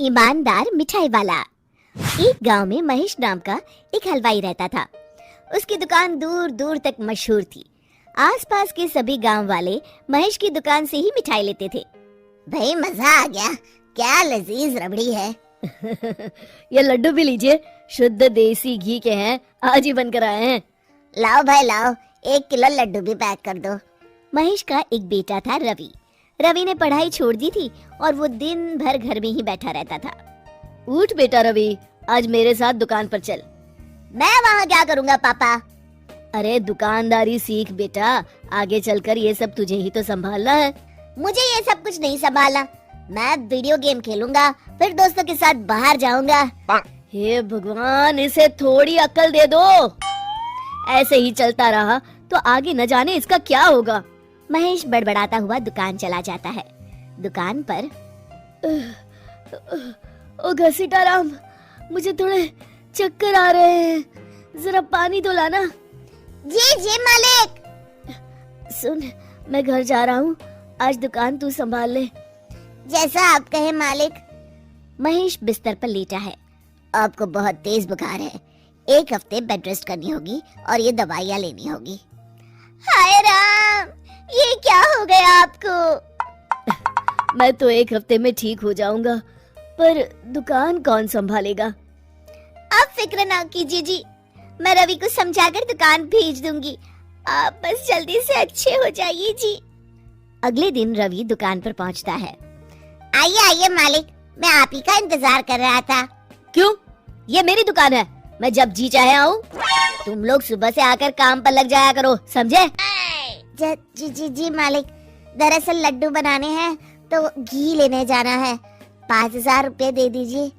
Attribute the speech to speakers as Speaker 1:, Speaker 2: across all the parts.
Speaker 1: ईमानदार मिठाई वाला। एक गांव में महेश नाम का एक हलवाई रहता था। उसकी दुकान दूर दूर तक मशहूर थी। आसपास के सभी गांव वाले महेश की दुकान से ही मिठाई लेते थे।
Speaker 2: भाई मजा आ गया, क्या लजीज रबड़ी है।
Speaker 3: ये लड्डू भी लीजिए, शुद्ध देसी घी के हैं, आज ही बनकर आए हैं।
Speaker 2: लाओ भाई लाओ, 1 किलो लड्डू भी पैक कर दो।
Speaker 1: महेश का एक बेटा था रवि। रवि ने पढ़ाई छोड़ दी थी और वो दिन भर घर में ही बैठा रहता था।
Speaker 3: उठ बेटा रवि, आज मेरे साथ दुकान पर चल।
Speaker 2: मैं वहाँ क्या करूँगा पापा?
Speaker 3: अरे दुकानदारी सीख बेटा, आगे चलकर ये सब तुझे ही तो संभालना है।
Speaker 2: मुझे ये सब कुछ नहीं संभालना, मैं वीडियो गेम खेलूंगा, फिर दोस्तों के साथ बाहर जाऊंगा।
Speaker 3: हे भगवान, इसे थोड़ी अक्ल दे दो। ऐसे ही चलता रहा तो आगे न जाने इसका क्या होगा।
Speaker 1: महेश बड़बड़ाता हुआ दुकान चला जाता है। दुकान पर
Speaker 3: ओ घसीटाराम, मुझे थोड़े चक्कर आ रहे हैं, जरा पानी तो लाना।
Speaker 2: जी जी मालिक।
Speaker 3: सुन, मैं घर जा रहा हूँ, आज दुकान तू संभाल ले।
Speaker 2: जैसा आप कहे मालिक।
Speaker 1: महेश बिस्तर पर लेटा है।
Speaker 2: आपको बहुत तेज बुखार है, 1 हफ्ते बेड रेस्ट करनी होगी और ये दवाइयाँ लेनी होगी। हाय राम, ये क्या हो गया आपको?
Speaker 3: मैं तो 1 हफ्ते में ठीक हो जाऊंगा, पर दुकान कौन संभालेगा?
Speaker 2: आप फिक्र ना कीजिए जी, मैं रवि को समझाकर दुकान भेज दूंगी। आप बस जल्दी से अच्छे हो जाइए जी।
Speaker 1: अगले दिन रवि दुकान पर पहुंचता है।
Speaker 2: आइए आइए मालिक, मैं आप ही का इंतजार कर रहा था।
Speaker 3: क्यों? ये मेरी दुकान है, मैं जब जी चाहे आऊँ। तुम लोग सुबह से आकर काम पर लग जाया करो, समझे?
Speaker 2: जी जी जी मालिक, दरअसल लड्डू बनाने हैं तो घी लेने जाना है, 5000 रुपए दे दीजिए।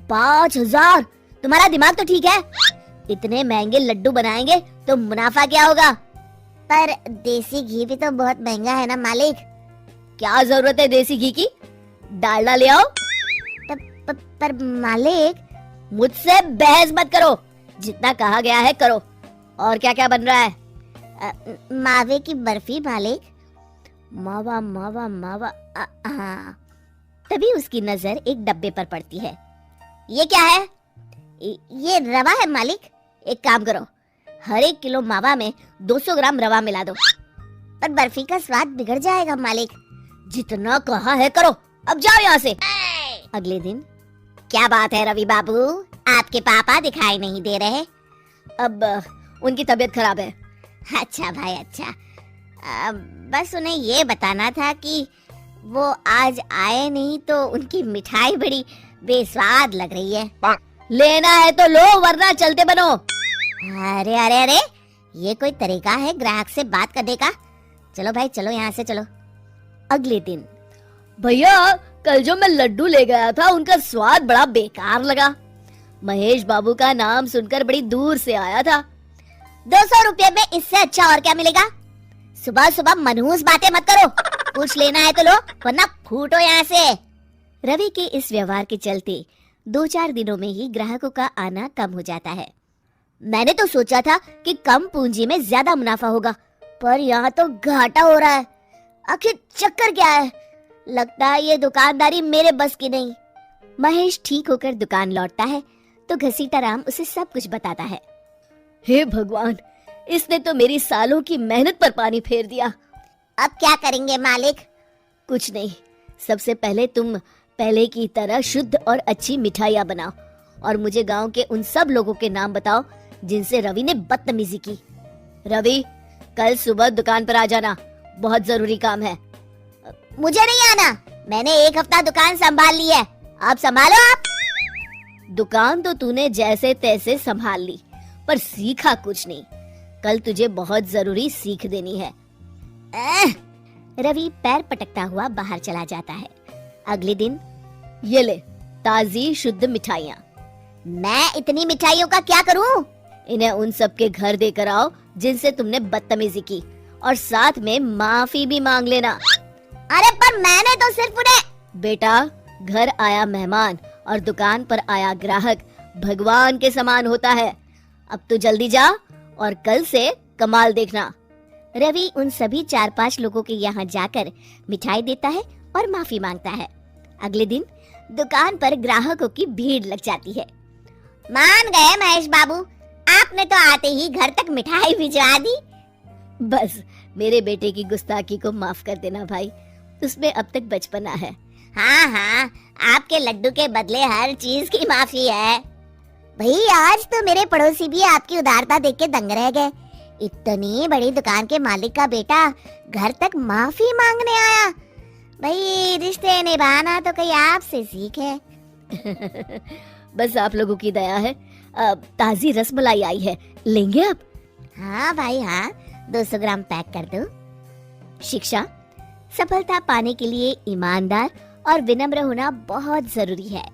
Speaker 3: 5000? तुम्हारा दिमाग तो ठीक है? इतने महंगे लड्डू बनाएंगे तो मुनाफा क्या होगा?
Speaker 2: पर देसी घी भी तो बहुत महंगा है ना मालिक।
Speaker 3: क्या जरूरत है देसी घी की? डालडा ले आओ।
Speaker 2: पर मालिक।
Speaker 3: मुझसे बहस मत करो, जितना कहा गया है करो। और क्या क्या बन रहा है?
Speaker 2: मावे की बर्फी मालिक।
Speaker 3: मावा मावा मावा।
Speaker 2: हाँ।
Speaker 1: तभी उसकी नजर एक डब्बे पर पड़ती है।
Speaker 2: ये क्या है? ये रवा है मालिक।
Speaker 3: एक काम करो, हर 1 किलो मावा में 200 ग्राम रवा मिला दो।
Speaker 2: पर बर्फी का स्वाद बिगड़ जाएगा मालिक।
Speaker 3: जितना कहा है करो, अब जाओ यहाँ से।
Speaker 1: अगले दिन।
Speaker 2: क्या बात है रवि बाबू, आपके पापा दिखाई नहीं दे रहे?
Speaker 3: अब उनकी तबीयत खराब है।
Speaker 2: अच्छा भाई अच्छा। बस उन्हें ये बताना था कि वो आज आए नहीं तो उनकी मिठाई बड़ी बेस्वाद लग रही है।
Speaker 3: लेना है तो लो, वरना चलते बनो।
Speaker 2: अरे अरे अरे, ये कोई तरीका है ग्राहक से बात करने का? चलो भाई चलो, यहाँ से चलो।
Speaker 1: अगले दिन।
Speaker 3: भैया, कल जो मैं लड्डू ले गया था उनका स्वाद बड़ा बेकार लगा। महेश बाबू का नाम सुनकर बड़ी दूर से आया था।
Speaker 2: 200 रुपए में इससे अच्छा और क्या मिलेगा? सुबह सुबह मनहूस बातें मत करो, कुछ लेना है तो लो, वरना फूटो यहाँ से।
Speaker 1: रवि के इस व्यवहार के चलते 2-4 दिनों में ही ग्राहकों का आना कम हो जाता है।
Speaker 3: मैंने तो सोचा था कि कम पूंजी में ज्यादा मुनाफा होगा, पर यहाँ तो घाटा हो रहा है। आखिर चक्कर क्या है? लगता है ये दुकानदारी मेरे बस की नहीं।
Speaker 1: महेश ठीक होकर दुकान लौटता है तो घसीटाराम उसे सब कुछ बताता है।
Speaker 3: हे भगवान, इसने तो मेरी सालों की मेहनत पर पानी फेर दिया।
Speaker 2: अब क्या करेंगे मालिक?
Speaker 3: कुछ नहीं, सबसे पहले तुम पहले की तरह शुद्ध और अच्छी मिठाइयाँ बनाओ और मुझे गांव के उन सब लोगों के नाम बताओ जिनसे रवि ने बदतमीजी की। रवि, कल सुबह दुकान पर आ जाना, बहुत जरूरी काम है।
Speaker 2: मुझे नहीं आना, मैंने 1 हफ्ता दुकान संभाल ली है, आप संभालो आप।
Speaker 3: दुकान तो तूने जैसे तैसे संभाल ली, पर सीखा कुछ नहीं। कल तुझे बहुत जरूरी सीख देनी है।
Speaker 1: रवि पैर पटकता हुआ बाहर चला जाता है। अगले दिन।
Speaker 3: ये ले ताजी शुद्ध मिठाइयाँ।
Speaker 2: मैं इतनी मिठाइयों का क्या करूँ?
Speaker 3: इन्हें उन सब के घर देकर आओ जिनसे तुमने बदतमीजी की, और साथ में माफी भी मांग लेना।
Speaker 2: अरे पर मैंने तो सिर्फ उन्हें।
Speaker 3: बेटा, घर आया मेहमान और दुकान पर आया ग्राहक भगवान के समान होता है। अब तो जल्दी जा और कल से कमाल देखना।
Speaker 1: रवि उन सभी 4-5 लोगों के यहाँ जाकर मिठाई देता है और माफी मांगता है। अगले दिन दुकान पर ग्राहकों की भीड़ लग जाती है।
Speaker 2: मान गए महेश बाबू, आपने तो आते ही घर तक मिठाई भिजवा दी।
Speaker 3: बस मेरे बेटे की गुस्ताखी को माफ कर देना भाई, उसमें अब तक बचपना है।
Speaker 2: हाँ हाँ, आपके लड्डू के बदले हर चीज की माफी है। भाई आज तो मेरे पड़ोसी भी आपकी उदारता देख के दंग रह गए। इतनी बड़ी दुकान के मालिक का बेटा घर तक माफी मांगने आया। भाई रिश्ते निभाना तो कहीं आपसे सीखे।
Speaker 3: बस आप लोगों की दया है। ताजी रसमलाई आई है, लेंगे आप?
Speaker 2: हाँ भाई हाँ, 200 ग्राम पैक कर दो।
Speaker 1: शिक्षा, सफलता पाने के लिए ईमानदार और विनम्र होना बहुत जरूरी है।